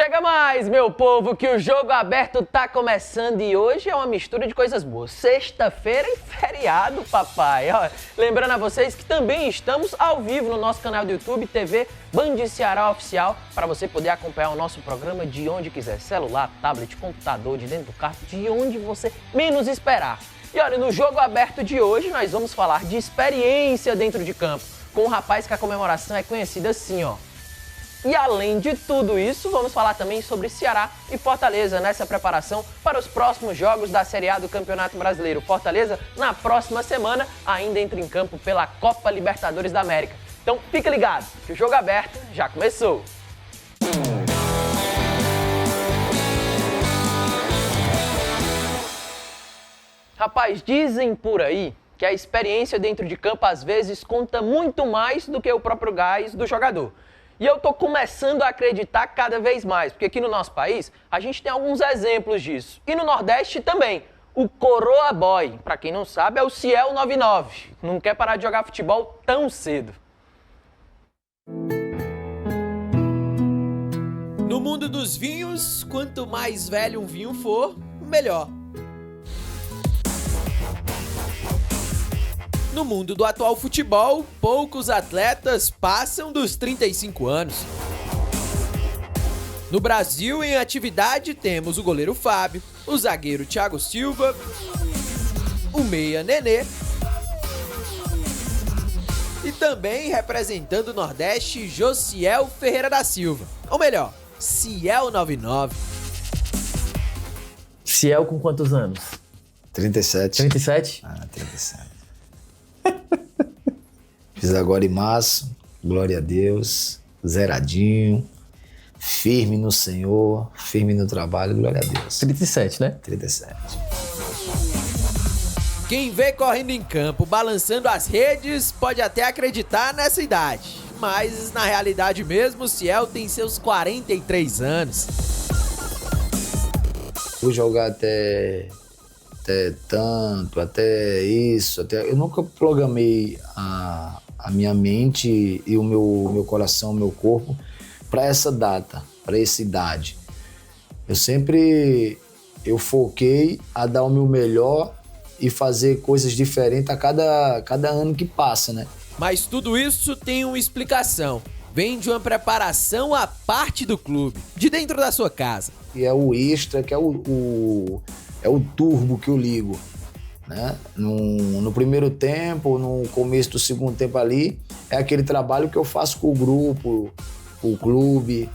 Chega mais, meu povo, que o Jogo Aberto tá começando e hoje é uma mistura de coisas boas. Sexta-feira e feriado, papai. Ó, lembrando a vocês que também estamos ao vivo no nosso canal do YouTube, TV Band Ceará Oficial, para você poder acompanhar o nosso programa de onde quiser, celular, tablet, computador, de dentro do carro, de onde você menos esperar. E olha, no Jogo Aberto de hoje nós vamos falar de experiência dentro de campo, com um rapaz que a comemoração é conhecida assim, ó. E além de tudo isso, vamos falar também sobre Ceará e Fortaleza nessa preparação para os próximos jogos da Série A do Campeonato Brasileiro. Fortaleza, na próxima semana, ainda entra em campo pela Copa Libertadores da América. Então fica ligado, que o Jogo Aberto já começou! Rapaz, dizem por aí que a experiência dentro de campo às vezes conta muito mais do que o próprio gás do jogador. E eu tô começando a acreditar cada vez mais, porque aqui no nosso país a gente tem alguns exemplos disso. E no Nordeste também. O Coroa Boy, pra quem não sabe, é o Ciel 99. Não quer parar de jogar futebol tão cedo. No mundo dos vinhos, quanto mais velho um vinho for, melhor. No mundo do atual futebol, poucos atletas passam dos 35 anos. No Brasil, em atividade, temos o goleiro Fábio, o zagueiro Thiago Silva, o meia Nenê e também, representando o Nordeste, Josiel Ferreira da Silva. Ou melhor, Ciel 99. Ciel com quantos anos? 37. 37? 37. Fiz agora em março, glória a Deus, zeradinho, firme no Senhor, firme no trabalho, glória a Deus. 37, né? 37. Quem vê correndo em campo, balançando as redes, pode até acreditar nessa idade. Mas, na realidade mesmo, o Ciel tem seus 43 anos. Vou jogar até isso, eu nunca programei a minha mente e o meu coração, o meu corpo para essa data, para essa idade. Eu foquei a dar o meu melhor e fazer coisas diferentes a cada ano que passa, né? Mas tudo isso tem uma explicação. Vem de uma preparação à parte do clube, de dentro da sua casa. E é o extra, que é o turbo que eu ligo, né? No primeiro tempo, no começo do segundo tempo ali, é aquele trabalho que eu faço com o grupo, o clube,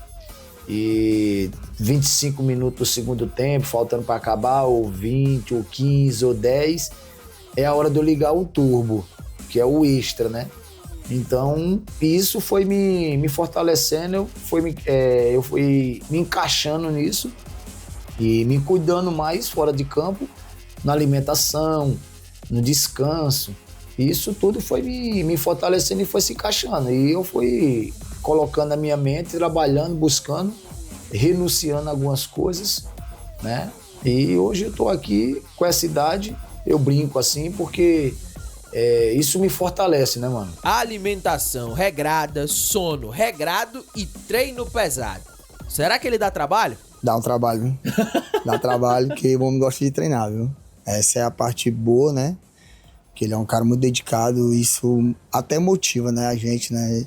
e 25 minutos do segundo tempo, faltando para acabar, ou 20, ou 15, ou 10, é a hora de eu ligar o turbo, que é o extra, né? Então, isso foi me fortalecendo, eu fui me encaixando nisso e me cuidando mais fora de campo, na alimentação, no descanso. Isso tudo foi me fortalecendo e foi se encaixando. E eu fui colocando a minha mente, trabalhando, buscando, renunciando a algumas coisas, né? E hoje eu tô aqui com essa idade, eu brinco assim, porque isso me fortalece, né, mano? Alimentação regrada, sono regrado e treino pesado. Será que ele dá trabalho? Dá um trabalho, viu? Dá trabalho, porque o homem gosta de treinar, viu? Essa é a parte boa, né? Que ele é um cara muito dedicado, isso até motiva, né, a gente, né?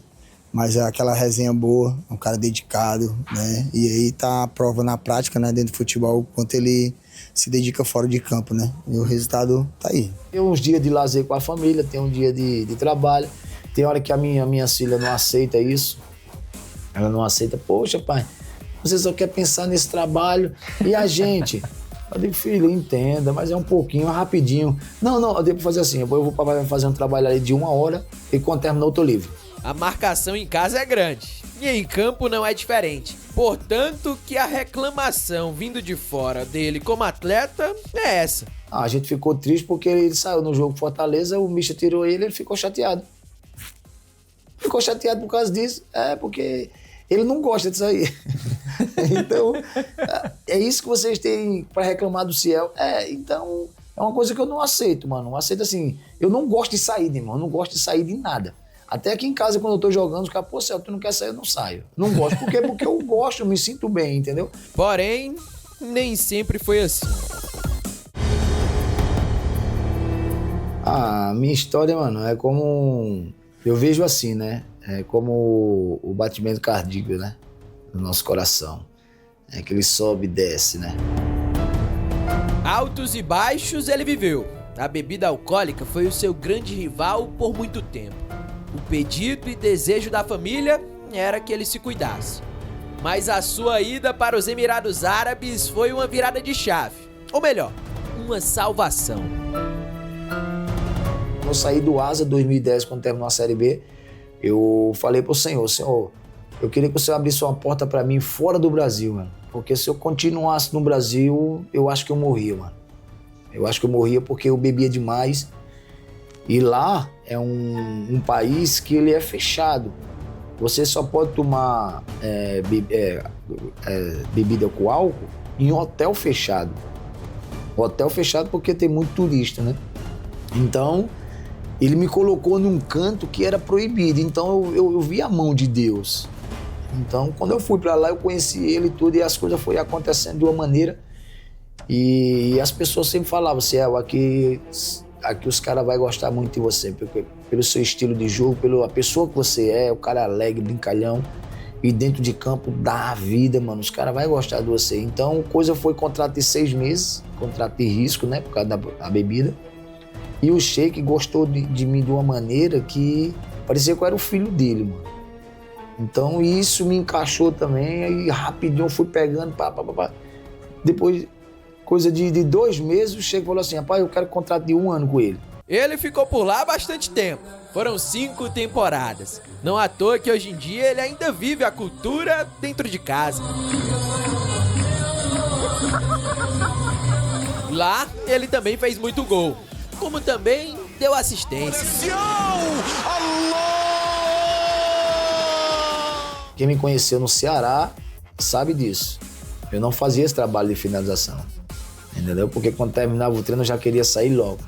Mas é aquela resenha boa, é um cara dedicado, né? E aí tá a prova na prática, né, dentro do futebol, o quanto ele se dedica fora de campo, né? E o resultado tá aí. Tem uns dias de lazer com a família, tem um dia de trabalho. Tem hora que a minha filha não aceita isso. Ela não aceita, poxa, pai, você só quer pensar nesse trabalho e a gente? Eu digo, filho, entenda, mas é um pouquinho, rapidinho. Não, eu devo fazer assim, eu vou fazer um trabalho ali de 1 hora e quando terminar eu tô livre. A marcação em casa é grande e em campo não é diferente. Portanto, que a reclamação vindo de fora dele como atleta é essa. A gente ficou triste porque ele saiu no jogo Fortaleza, o Mischa tirou ele ficou chateado. Ficou chateado por causa disso, porque ele não gosta disso aí. Então, é isso que vocês têm para reclamar do Ciel. Então, é uma coisa que eu não aceito, mano. Não aceito assim, eu não gosto de sair, irmão, eu não gosto de sair de nada. Até aqui em casa, quando eu tô jogando, os caras, pô, Celso, tu não quer sair? Eu não saio. Não gosto. Por quê? Porque eu gosto, eu me sinto bem, entendeu? Porém, nem sempre foi assim. A minha história, mano, é como... Eu vejo assim, né? É como o batimento cardíaco, né? No nosso coração. É que ele sobe e desce, né? Altos e baixos ele viveu. A bebida alcoólica foi o seu grande rival por muito tempo. O pedido e desejo da família era que ele se cuidasse. Mas a sua ida para os Emirados Árabes foi uma virada de chave. Ou melhor, uma salvação. Quando eu saí do Asa 2010, quando terminou a Série B, eu falei pro Senhor, eu queria que o Senhor abrisse uma porta pra mim fora do Brasil, mano. Porque se eu continuasse no Brasil, eu acho que eu morria, mano. Eu acho que eu morria porque eu bebia demais. E lá é um país que ele é fechado. Você só pode tomar bebida com álcool em hotel fechado. Hotel fechado porque tem muito turista, né? Então, ele me colocou num canto que era proibido. Então, eu vi a mão de Deus. Então, quando eu fui pra lá, eu conheci ele e tudo. E as coisas foram acontecendo de uma maneira. E as pessoas sempre falavam, Ciel, aqui os caras vão gostar muito de você. Pelo seu estilo de jogo, pela pessoa que você é. O cara alegre, brincalhão. E dentro de campo, dá a vida, mano. Os caras vão gostar de você. Então, coisa foi contrato de 6 meses. Contrato de risco, né? Por causa da bebida. E o Sheik gostou de mim de uma maneira que parecia que eu era o filho dele, mano. Então isso me encaixou também, aí rapidinho eu fui pegando, pá. Depois, coisa de 2 meses, o Sheik falou assim, rapaz, eu quero contrato de 1 ano com ele. Ele ficou por lá há bastante tempo. Foram 5 temporadas. Não à toa que hoje em dia ele ainda vive a cultura dentro de casa. Lá, ele também fez muito gol. Como também deu assistência. Quem me conheceu no Ceará sabe disso. Eu não fazia esse trabalho de finalização, entendeu? Porque quando terminava o treino eu já queria sair logo.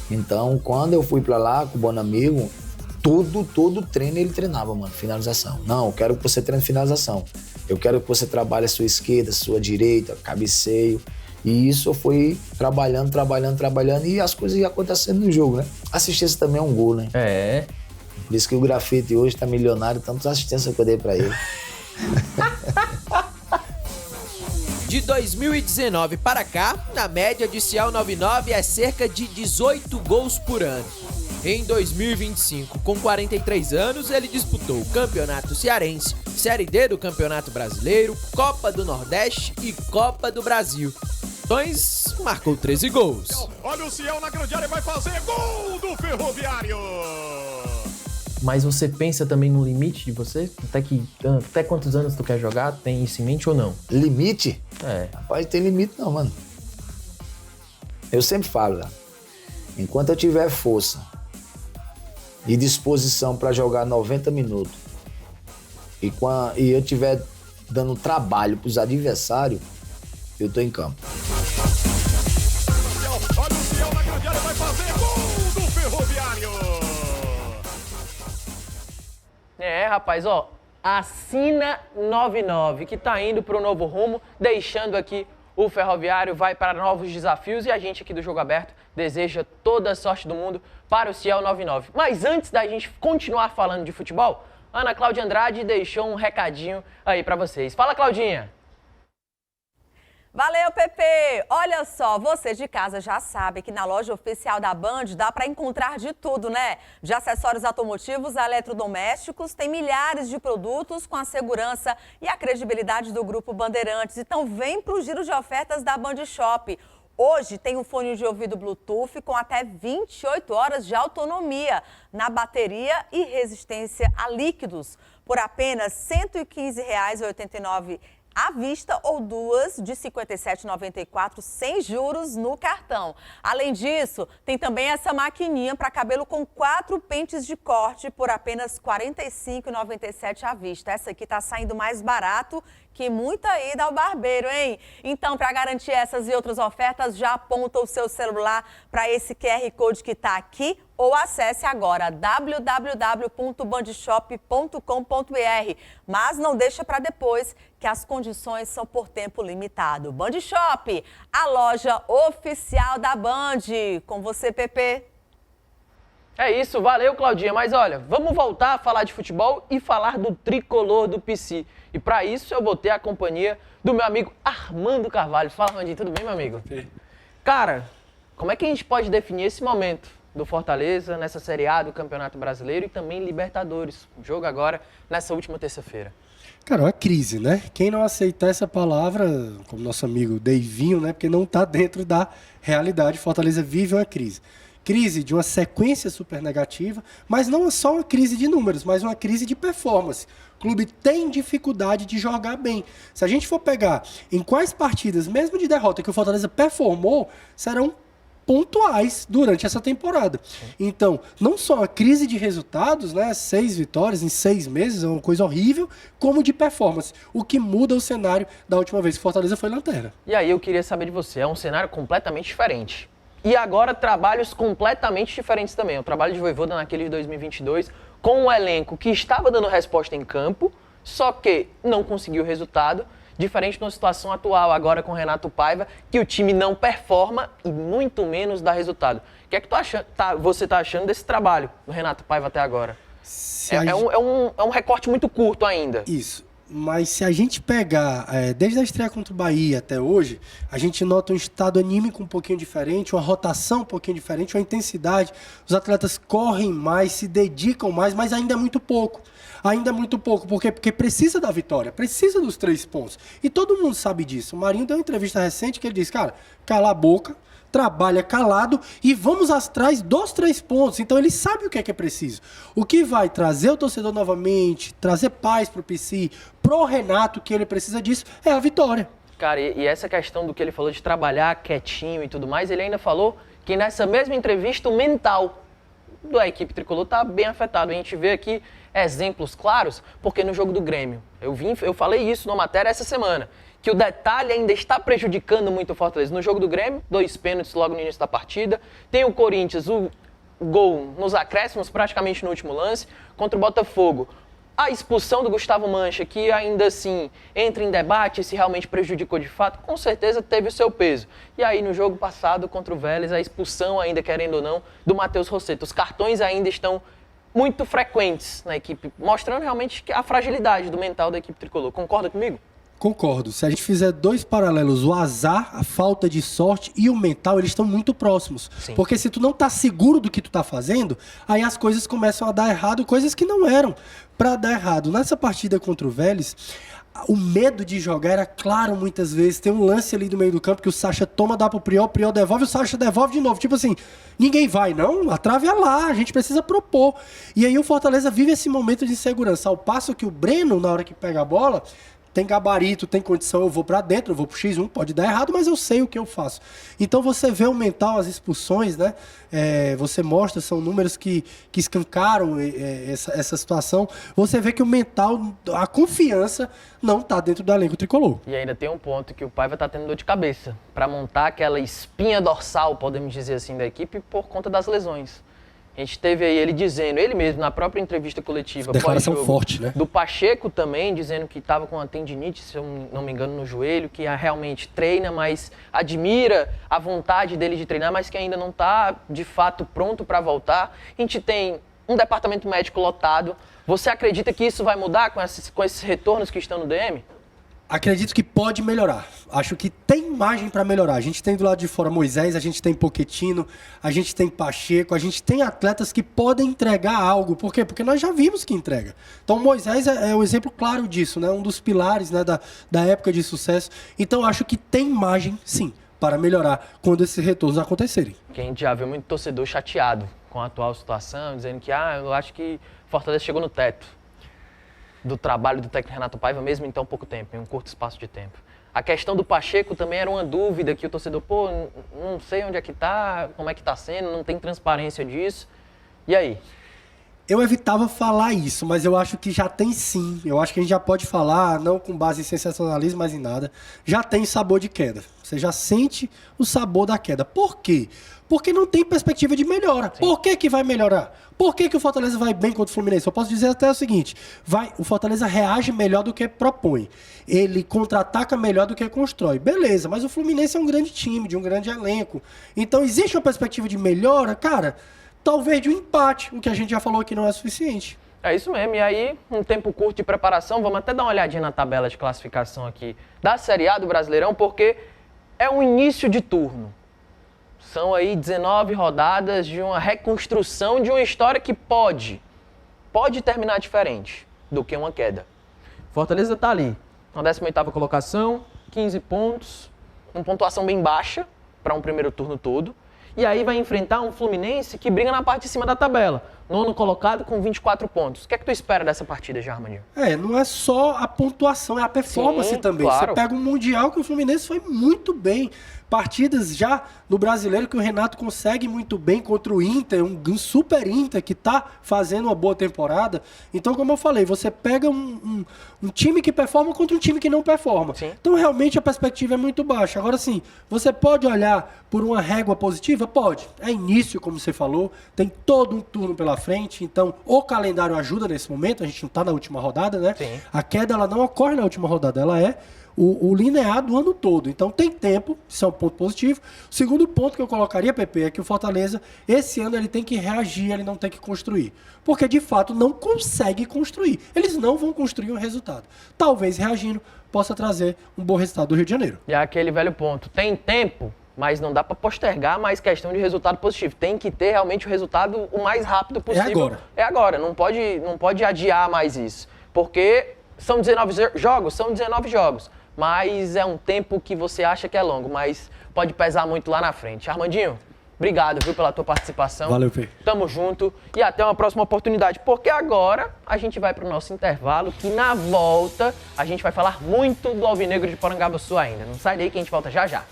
Então, quando eu fui pra lá com o bom amigo, todo treino ele treinava, mano, finalização. Não, eu quero que você treine finalização. Eu quero que você trabalhe a sua esquerda, a sua direita, cabeceio. E isso eu fui trabalhando e as coisas iam acontecendo no jogo, né? Assistência também é um gol, né? É. Por isso que o Grafite hoje tá milionário, tantas assistências que eu dei pra ele. De 2019 para cá, na média de Ciel 99 é cerca de 18 gols por ano. Em 2025, com 43 anos, ele disputou o Campeonato Cearense, Série D do Campeonato Brasileiro, Copa do Nordeste e Copa do Brasil. Então, marcou 13 gols. Olha o Ciel na grande área, vai fazer gol do Ferroviário! Mas você pensa também no limite de você? Até quantos anos tu quer jogar? Tem isso em mente ou não? Limite? É. Rapaz, tem limite não, mano. Eu sempre falo, enquanto eu tiver força e disposição para jogar 90 minutos e eu tiver dando trabalho pros adversários, eu tô em campo. Olha o Ciel na grande área, vai fazer gol do Ferroviário! É, rapaz, ó, assina 99, que tá indo pro novo rumo, deixando aqui o Ferroviário, vai para novos desafios e a gente aqui do Jogo Aberto deseja toda a sorte do mundo para o Ciel 99. Mas antes da gente continuar falando de futebol, Ana Cláudia Andrade deixou um recadinho aí para vocês. Fala, Claudinha! Valeu, Pepe! Olha só, vocês de casa já sabem que na loja oficial da Band dá para encontrar de tudo, né? De acessórios automotivos a eletrodomésticos, tem milhares de produtos com a segurança e a credibilidade do Grupo Bandeirantes. Então vem pro giro de ofertas da Band Shop. Hoje tem um fone de ouvido Bluetooth com até 28 horas de autonomia na bateria e resistência a líquidos por apenas R$ 115,89 à vista ou 2 de R$ 57,94 sem juros no cartão. Além disso, tem também essa maquininha para cabelo com 4 pentes de corte por apenas R$ 45,97 à vista. Essa aqui tá saindo mais barato que muita ida ao barbeiro, hein? Então, para garantir essas e outras ofertas, já aponta o seu celular para esse QR Code que tá aqui ou acesse agora www.bandshop.com.br. Mas não deixa para depois, que as condições são por tempo limitado. Band Shop, a loja oficial da Band. Com você, Pepe. É isso, valeu, Claudinha. Mas olha, vamos voltar a falar de futebol e falar do tricolor do PC. E para isso eu vou ter a companhia do meu amigo Armando Carvalho. Fala, Armandinho, tudo bem, meu amigo? Cara, como é que a gente pode definir esse momento do Fortaleza nessa Série A do Campeonato Brasileiro e também Libertadores? O jogo agora nessa última terça-feira. Cara, é uma crise, né? Quem não aceitar essa palavra, como nosso amigo Deivinho, né? Porque não está dentro da realidade. Fortaleza vive uma crise. Crise de uma sequência super negativa, mas não é só uma crise de números, mas uma crise de performance. O clube tem dificuldade de jogar bem. Se a gente for pegar em quais partidas, mesmo de derrota, que o Fortaleza performou, serão pontuais durante essa temporada. Então, não só a crise de resultados, né, 6 vitórias em 6 meses, é uma coisa horrível, como de performance, o que muda o cenário da última vez que Fortaleza foi lanterna. E aí eu queria saber de você, é um cenário completamente diferente. E agora trabalhos completamente diferentes também. O trabalho de Vojvoda naquele de 2022, com um elenco que estava dando resposta em campo, só que não conseguiu o resultado, diferente de uma situação atual agora com o Renato Paiva, que o time não performa e muito menos dá resultado. O que é que você está achando desse trabalho do Renato Paiva até agora? É um recorte muito curto ainda. Isso. Mas se a gente pegar, desde a estreia contra o Bahia até hoje, a gente nota um estado anímico um pouquinho diferente, uma rotação um pouquinho diferente, uma intensidade. Os atletas correm mais, se dedicam mais, mas ainda é muito pouco. Ainda é muito pouco. Por quê? Porque precisa da vitória, precisa dos 3 pontos. E todo mundo sabe disso. O Marinho deu uma entrevista recente que ele disse, cara, cala a boca, trabalha calado e vamos atrás dos 3 pontos. Então ele sabe o que é preciso. O que vai trazer o torcedor novamente, trazer paz pro PC, pro Renato, que ele precisa disso, é a vitória. Cara, e essa questão do que ele falou de trabalhar quietinho e tudo mais, ele ainda falou que nessa mesma entrevista o mental da equipe tricolor está bem afetado. A gente vê aqui exemplos claros, porque no jogo do Grêmio, eu falei isso numa matéria essa semana, que o detalhe ainda está prejudicando muito o Fortaleza. No jogo do Grêmio, 2 pênaltis logo no início da partida. Tem o Corinthians, o gol nos acréscimos, praticamente no último lance. Contra o Botafogo, a expulsão do Gustavo Mancha, que ainda assim entra em debate se realmente prejudicou de fato, com certeza teve o seu peso. E aí no jogo passado contra o Vélez, a expulsão ainda, querendo ou não, do Matheus Rossetto. Os cartões ainda estão muito frequentes na equipe, mostrando realmente a fragilidade do mental da equipe tricolor. Concorda comigo? Concordo. Se a gente fizer 2 paralelos, o azar, a falta de sorte e o mental, eles estão muito próximos. Sim. Porque se tu não tá seguro do que tu tá fazendo, aí as coisas começam a dar errado, coisas que não eram para dar errado. Nessa partida contra o Vélez, o medo de jogar era claro muitas vezes. Tem um lance ali do meio do campo que o Sacha toma, dá pro Priol, o Priol devolve, o Sacha devolve de novo. Tipo assim, ninguém vai, não, a trave é lá, a gente precisa propor. E aí o Fortaleza vive esse momento de insegurança. Ao passo que o Breno, na hora que pega a bola, tem gabarito, tem condição, eu vou pra dentro, eu vou pro X1, pode dar errado, mas eu sei o que eu faço. Então você vê o mental, as expulsões, né? Você mostra, são números que escancaram essa situação. Você vê que o mental, a confiança, não tá dentro do elenco tricolor. E ainda tem um ponto que o Paiva tá tendo dor de cabeça para montar aquela espinha dorsal, podemos dizer assim, da equipe por conta das lesões. A gente teve aí ele dizendo, ele mesmo, na própria entrevista coletiva, declaração forte, né? Do Pacheco também, dizendo que estava com uma tendinite, se eu não me engano, no joelho, que realmente treina, mas admira a vontade dele de treinar, mas que ainda não está, de fato, pronto para voltar. A gente tem um departamento médico lotado. Você acredita que isso vai mudar com esses retornos que estão no DM? Acredito que pode melhorar. Acho que tem margem para melhorar. A gente tem do lado de fora Moisés, a gente tem Pochettino, a gente tem Pacheco, a gente tem atletas que podem entregar algo. Por quê? Porque nós já vimos que entrega. Então Moisés é um exemplo claro disso, né? Um dos pilares, né, da época de sucesso. Então acho que tem margem, sim, para melhorar quando esses retornos acontecerem. Porque a gente já viu muito torcedor chateado com a atual situação, dizendo que eu acho que Fortaleza chegou no teto do trabalho do técnico Renato Paiva, mesmo em tão pouco tempo, em um curto espaço de tempo. A questão do Pacheco também era uma dúvida que o torcedor, não sei onde é que tá, como é que tá sendo, não tem transparência disso. E aí? Eu evitava falar isso, mas eu acho que já tem sim. Eu acho que a gente já pode falar, não com base em sensacionalismo, mas em nada. Já tem sabor de queda. Você já sente o sabor da queda. Por quê? Porque não tem perspectiva de melhora. Sim. Por que vai melhorar? Por que o Fortaleza vai bem contra o Fluminense? Eu posso dizer até o seguinte, o Fortaleza reage melhor do que propõe. Ele contra-ataca melhor do que constrói. Beleza, mas o Fluminense é um grande time, de um grande elenco. Então existe uma perspectiva de melhora, cara... Talvez de um empate, o que a gente já falou que não é suficiente. É isso mesmo, e aí, um tempo curto de preparação, vamos até dar uma olhadinha na tabela de classificação aqui da Série A do Brasileirão, porque é um início de turno. São aí 19 rodadas de uma reconstrução de uma história que pode terminar diferente do que uma queda. Fortaleza está ali, na 18ª colocação, 15 pontos, uma pontuação bem baixa para um primeiro turno todo. E aí vai enfrentar um Fluminense que briga na parte de cima da tabela. 9º colocado com 24 pontos. O que é que tu espera dessa partida, Jarmaninho? Não é só a pontuação, é a performance também. Claro. Você pega um Mundial que o Fluminense foi muito bem. Partidas já no Brasileiro que o Renato consegue muito bem contra o Inter, um super Inter que tá fazendo uma boa temporada. Então, como eu falei, você pega um time que performa contra um time que não performa. Sim. Então, realmente, a perspectiva é muito baixa. Agora, sim, você pode olhar por uma régua positiva? Pode. É início, como você falou, tem todo um turno pela frente, então o calendário ajuda nesse momento, a gente não tá na última rodada, né? Sim. A queda, ela não ocorre na última rodada, ela é o linear do ano todo. Então tem tempo, isso é um ponto positivo. O segundo ponto que eu colocaria, Pepe, é que o Fortaleza, esse ano, ele tem que reagir, ele não tem que construir. Porque, de fato, não consegue construir. Eles não vão construir um resultado. Talvez, reagindo, possa trazer um bom resultado do Rio de Janeiro. E é aquele velho ponto. Tem tempo, mas não dá para postergar mais questão de resultado positivo. Tem que ter realmente o resultado o mais rápido possível. É agora. Não pode adiar mais isso. Porque são 19 jogos. Mas é um tempo que você acha que é longo, mas pode pesar muito lá na frente. Armandinho, obrigado, viu, pela tua participação. Valeu, Fê. Tamo junto e até uma próxima oportunidade, porque agora a gente vai pro nosso intervalo, que na volta a gente vai falar muito do Alvinegro de Porangabuçu ainda. Não sai daí que a gente volta já já.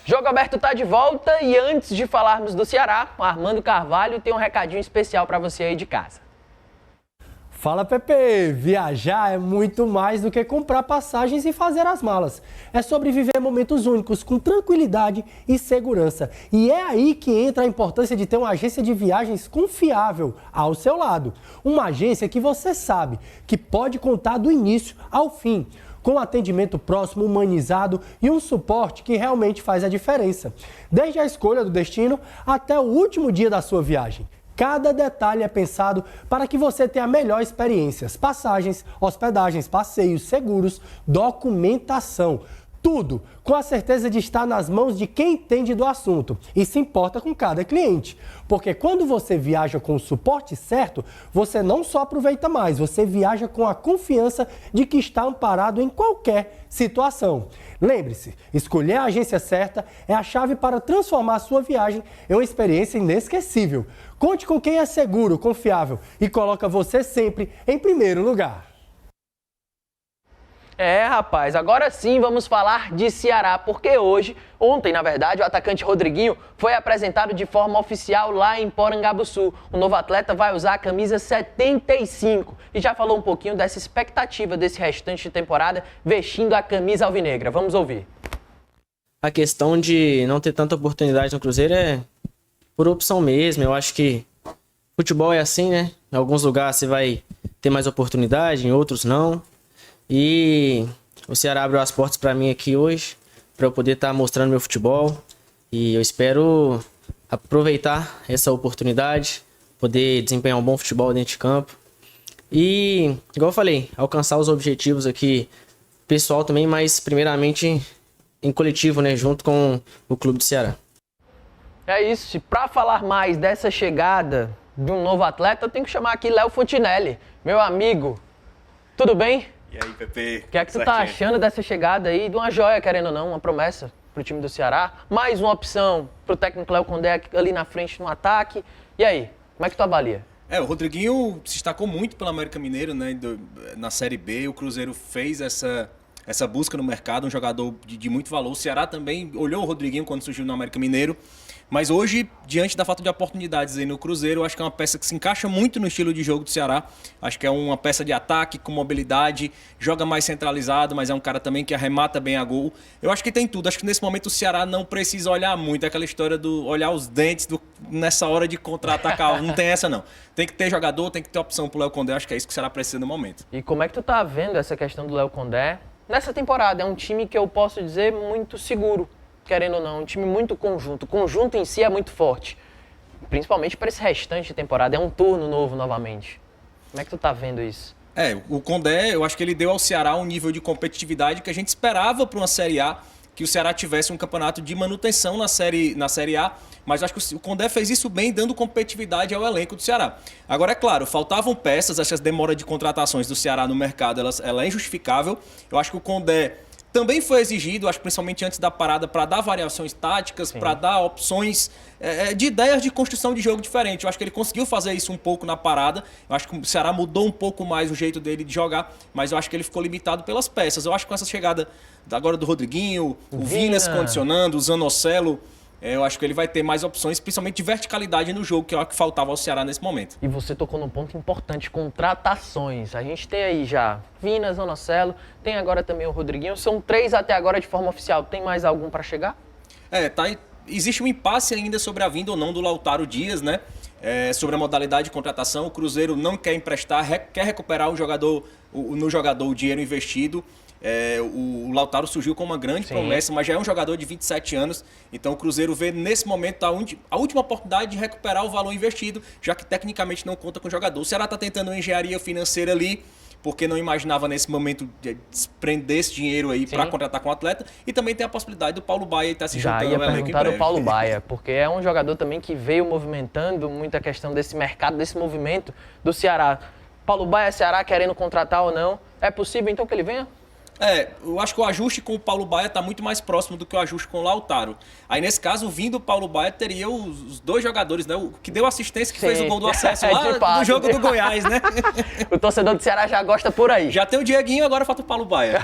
Jogo Aberto tá de volta e antes de falarmos do Ceará, o Armando Carvalho tem um recadinho especial para você aí de casa. Fala, Pepe! Viajar é muito mais do que comprar passagens e fazer as malas. É sobre viver momentos únicos com tranquilidade e segurança. E é aí que entra a importância de ter uma agência de viagens confiável ao seu lado. Uma agência que você sabe que pode contar do início ao fim, com atendimento próximo, humanizado e um suporte que realmente faz a diferença. Desde a escolha do destino até o último dia da sua viagem. Cada detalhe é pensado para que você tenha a melhor experiência. Passagens, hospedagens, passeios, seguros, documentação. Tudo com a certeza de estar nas mãos de quem entende do assunto e se importa com cada cliente. Porque quando você viaja com o suporte certo, você não só aproveita mais, você viaja com a confiança de que está amparado em qualquer situação. Lembre-se, escolher a agência certa é a chave para transformar a sua viagem em uma experiência inesquecível. Conte com quem é seguro, confiável e coloca você sempre em primeiro lugar. Rapaz, agora sim vamos falar de Ceará, porque ontem, na verdade, o atacante Rodriguinho foi apresentado de forma oficial lá em Porangabuçu. O novo atleta vai usar a camisa 75 e já falou um pouquinho dessa expectativa desse restante de temporada vestindo a camisa alvinegra. Vamos ouvir. A questão de não ter tanta oportunidade no Cruzeiro é por opção mesmo. Eu acho que futebol é assim, né? Em alguns lugares você vai ter mais oportunidade, em outros não. E o Ceará abriu as portas para mim aqui hoje, para eu poder estar mostrando meu futebol. E eu espero aproveitar essa oportunidade, poder desempenhar um bom futebol dentro de campo. E, igual eu falei, alcançar os objetivos aqui pessoal também, mas primeiramente em coletivo, né, junto com o Clube do Ceará. É isso, e para falar mais dessa chegada de um novo atleta, eu tenho que chamar aqui Léo Fontinelli, meu amigo. Tudo bem? E aí, Pepe? O que é que você tá achando dessa chegada aí de uma joia, querendo ou não, uma promessa pro time do Ceará? Mais uma opção pro técnico Léo Condé ali na frente no ataque. E aí, como é que tu avalia? O Rodriguinho se destacou muito pelo América Mineiro, né, na Série B. O Cruzeiro fez essa essa busca no mercado, um jogador de muito valor. O Ceará também olhou o Rodriguinho quando surgiu no América Mineiro. Mas hoje, diante da falta de oportunidades aí no Cruzeiro, eu acho que é uma peça que se encaixa muito no estilo de jogo do Ceará. Acho que é uma peça de ataque, com mobilidade, joga mais centralizado, mas é um cara também que arremata bem a gol. Eu acho que tem tudo. Acho que nesse momento o Ceará não precisa olhar muito. É aquela história do olhar os dentes nessa hora de contra-atacar. Não tem essa, não. Tem que ter jogador, tem que ter opção pro Léo Condé. Acho que é isso que o Ceará precisa no momento. E como é que tu tá vendo essa questão do Léo Condé nessa temporada? É um time que eu posso dizer muito seguro. Querendo ou não, um time muito conjunto. O conjunto em si é muito forte. Principalmente para esse restante de temporada. É um turno novo novamente. Como é que tu tá vendo isso? O Condé, eu acho que ele deu ao Ceará um nível de competitividade que a gente esperava para uma Série A, que o Ceará tivesse um campeonato de manutenção na Série A, mas eu acho que o Condé fez isso bem, dando competitividade ao elenco do Ceará. Agora, é claro, faltavam peças, essas demoras de contratações do Ceará no mercado, ela é injustificável. Eu acho que o Condé também foi exigido, acho que principalmente antes da parada, para dar variações táticas, para dar opções de ideias de construção de jogo diferente. Eu acho que ele conseguiu fazer isso um pouco na parada. Eu acho que o Ceará mudou um pouco mais o jeito dele de jogar, mas eu acho que ele ficou limitado pelas peças. Eu acho que com essa chegada agora do Rodriguinho, o Vinas condicionando, o Zanocelo, eu acho que ele vai ter mais opções, principalmente de verticalidade no jogo, que é o que faltava ao Ceará nesse momento. E você tocou num ponto importante, contratações. A gente tem aí já Vinas, Zanocelo, tem agora também o Rodriguinho. São 3 até agora de forma oficial. Tem mais algum para chegar? Existe um impasse ainda sobre a vinda ou não do Lautaro Dias, né? Sobre a modalidade de contratação. O Cruzeiro não quer emprestar, quer recuperar o jogador o dinheiro investido. O Lautaro surgiu com uma grande promessa, mas já é um jogador de 27 anos. Então o Cruzeiro vê nesse momento a última oportunidade de recuperar o valor investido, já que tecnicamente não conta com o jogador. O Ceará está tentando uma engenharia financeira ali, porque não imaginava nesse momento desprender esse dinheiro aí para contratar com o atleta. E também tem a possibilidade do Paulo Baia estar se juntando ao elenco em breve. Já ia perguntar do Paulo Baia, porque é um jogador também que veio movimentando muita questão desse mercado, desse movimento do Ceará. Paulo Baia, Ceará querendo contratar ou não, é possível então que ele venha? Eu acho que o ajuste com o Paulo Baia está muito mais próximo do que o ajuste com o Lautaro. Aí, nesse caso, vindo o Paulo Baia, teria os 2 jogadores, né? O que deu assistência, que fez o gol do acesso lá no jogo do Goiás, né? O torcedor do Ceará já gosta por aí. Já tem o Dieguinho, agora falta o Paulo Baia.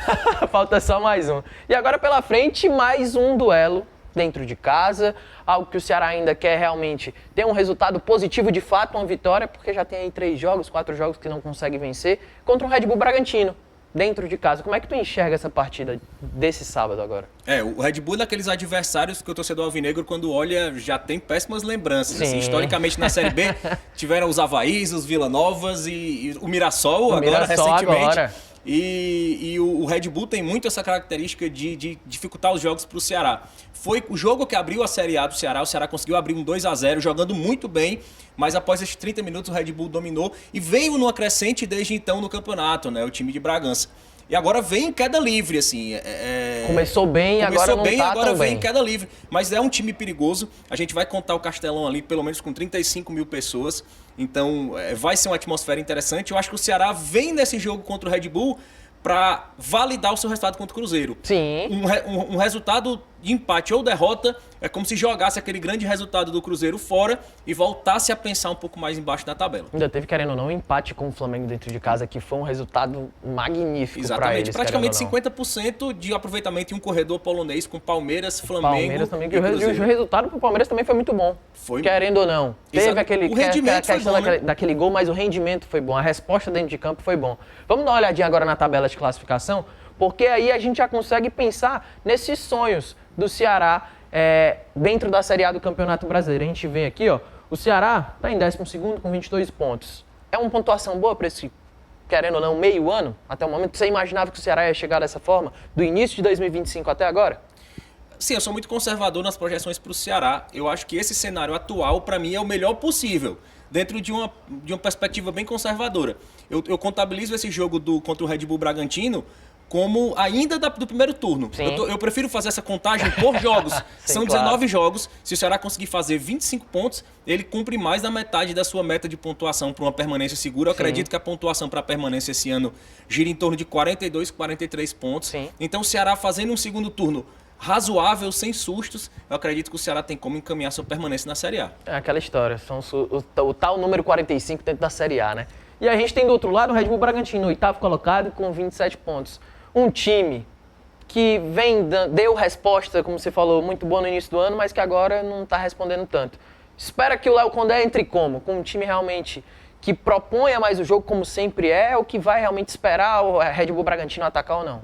Falta só mais um. E agora, pela frente, mais um duelo dentro de casa. Algo que o Ceará ainda quer realmente ter um resultado positivo, de fato, uma vitória, porque já tem aí 3 jogos, 4 jogos que não consegue vencer, contra o Red Bull Bragantino. Dentro de casa. Como é que tu enxerga essa partida desse sábado agora? O Red Bull é daqueles adversários que o torcedor alvinegro, quando olha, já tem péssimas lembranças. Assim, historicamente, na Série B, tiveram os Avaís, os Vila Novas e o Mirassol, recentemente. E o Red Bull tem muito essa característica de dificultar os jogos para o Ceará. Foi o jogo que abriu a Série A do Ceará. O Ceará conseguiu abrir um 2-0, jogando muito bem, mas após esses 30 minutos o Red Bull dominou e veio numa crescente desde então no campeonato, né? O time de Bragança. E agora vem em queda livre, assim. Começou bem, agora não tá agora tão vem bem. em queda livre. Mas é um time perigoso. A gente vai contar o Castelão ali, pelo menos com 35 mil pessoas. Então, vai ser uma atmosfera interessante. Eu acho que o Ceará vem nesse jogo contra o Red Bull para validar o seu resultado contra o Cruzeiro. Sim. Um resultado de empate ou derrota é como se jogasse aquele grande resultado do Cruzeiro fora e voltasse a pensar um pouco mais embaixo da tabela. Ainda teve, querendo ou não, um empate com o Flamengo dentro de casa, que foi um resultado magnífico para eles. Praticamente 50% de aproveitamento em um corredor polonês com Palmeiras, Flamengo Palmeiras também, que o resultado pro Palmeiras também foi muito bom. Querendo ou não. Teve aquele questão daquele gol, mas o rendimento foi bom, a resposta dentro de campo foi bom. Vamos dar uma olhadinha agora na tabela de classificação, porque aí a gente já consegue pensar nesses sonhos do Ceará dentro da Série A do Campeonato Brasileiro. A gente vê aqui, ó, o Ceará está em 12º com 22 pontos. É uma pontuação boa para esse, querendo ou não, meio ano? Até o momento, você imaginava que o Ceará ia chegar dessa forma, do início de 2025 até agora? Sim, eu sou muito conservador nas projeções para o Ceará. Eu acho que esse cenário atual, para mim, é o melhor possível, dentro de uma perspectiva bem conservadora. Eu contabilizo esse jogo contra o Red Bull Bragantino como ainda do primeiro turno. Eu prefiro fazer essa contagem por jogos. São 19 jogos. Se o Ceará conseguir fazer 25 pontos, ele cumpre mais da metade da sua meta de pontuação para uma permanência segura. Eu acredito que a pontuação para a permanência esse ano gira em torno de 42, 43 pontos. Então o Ceará fazendo um segundo turno razoável, sem sustos, eu acredito que o Ceará tem como encaminhar sua permanência na Série A. É aquela história, são o tal número 45 dentro da Série A, né? E a gente tem do outro lado o Red Bull Bragantino, 8º colocado com 27 pontos. Um time que deu resposta, como você falou, muito boa no início do ano, mas que agora não está respondendo tanto. Espera que o Léo Condé entre como? Com um time realmente que proponha mais o jogo, como sempre é, ou que vai realmente esperar o Red Bull Bragantino atacar ou não?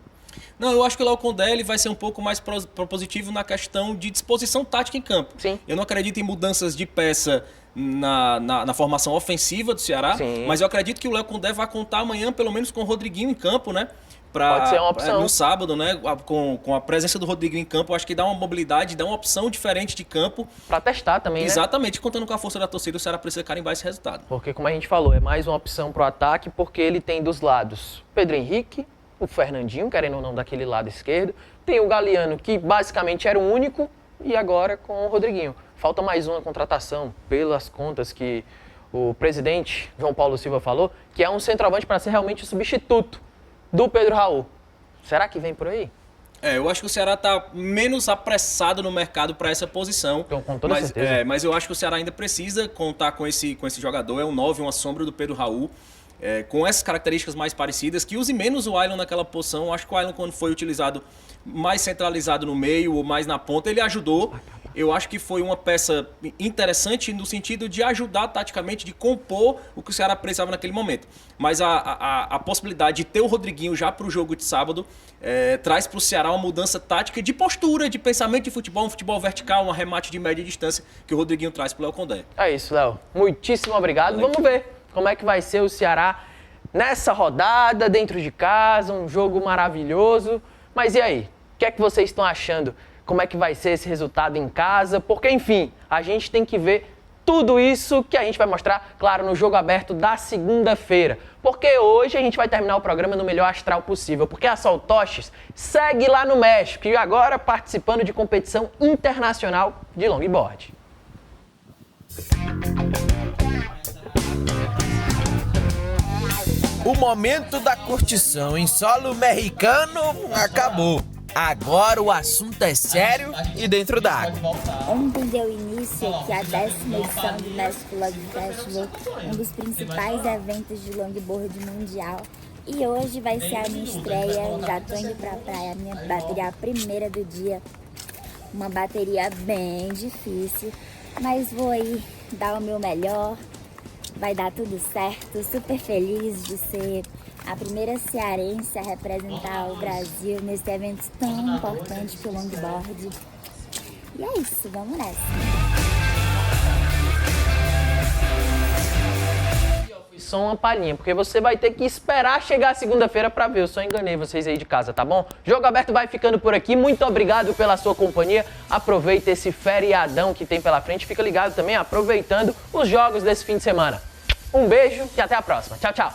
Não, eu acho que o Léo Condé ele vai ser um pouco mais propositivo na questão de disposição tática em campo. Sim. Eu não acredito em mudanças de peça na formação ofensiva do Ceará, Sim. mas eu acredito que o Léo Condé vai contar amanhã pelo menos com o Rodriguinho em campo, né? Pode ser uma opção. No sábado, né? Com a presença do Rodriguinho em campo, eu acho que dá uma mobilidade, dá uma opção diferente de campo. Para testar também, Exatamente, contando com a força da torcida, o Ceará precisa carimbar esse resultado. Porque, como a gente falou, é mais uma opção pro ataque, porque ele tem dos lados Pedro Henrique, o Fernandinho, querendo ou não, daquele lado esquerdo. Tem o Galeano, que basicamente era o único, e agora com o Rodriguinho. Falta mais uma contratação, pelas contas que o presidente João Paulo Silva falou, que é um centroavante para ser realmente o substituto do Pedro Raul. Será que vem por aí? Eu acho que o Ceará está menos apressado no mercado para essa posição. Então, com toda certeza. Mas eu acho que o Ceará ainda precisa contar com esse jogador. É um 9, uma sombra do Pedro Raul. Com essas características mais parecidas, que use menos o Ailon naquela posição. Eu acho que o Ailon, quando foi utilizado mais centralizado no meio ou mais na ponta, ele ajudou. Eu acho que foi uma peça interessante no sentido de ajudar taticamente, de compor o que o Ceará precisava naquele momento. Mas a possibilidade de ter o Rodriguinho já para o jogo de sábado traz para o Ceará uma mudança tática de postura, de pensamento de futebol, um futebol vertical, um arremate de média distância que o Rodriguinho traz para o Léo Condé. É isso, Léo. Muitíssimo obrigado. Vamos ver como é que vai ser o Ceará nessa rodada, dentro de casa, um jogo maravilhoso. Mas e aí? O que é que vocês estão achando? Como é que vai ser esse resultado em casa? Porque, enfim, a gente tem que ver tudo isso que a gente vai mostrar, claro, no Jogo Aberto da segunda-feira. Porque hoje a gente vai terminar o programa no melhor astral possível, porque a Saltoches segue lá no México e agora participando de competição internacional de longboard. O momento da curtição em solo mexicano acabou. Agora o assunto é sério e dentro da água. Ontem deu início aqui a 10ª edição do México Log Festival, um dos principais eventos de longboard mundial. E hoje vai ser a minha estreia, já tô indo pra praia, minha bateria a primeira do dia. Uma bateria bem difícil, mas vou aí dar o meu melhor. Vai dar tudo certo, super feliz de ser a primeira cearense a representar o Brasil nesse evento tão importante que o longboard. E é isso, vamos nessa. Só uma palhinha, porque você vai ter que esperar chegar segunda-feira para ver. Eu só enganei vocês aí de casa, tá bom? Jogo Aberto vai ficando por aqui. Muito obrigado pela sua companhia. Aproveita esse feriadão que tem pela frente. Fica ligado também aproveitando os jogos desse fim de semana. Um beijo e até a próxima. Tchau, tchau.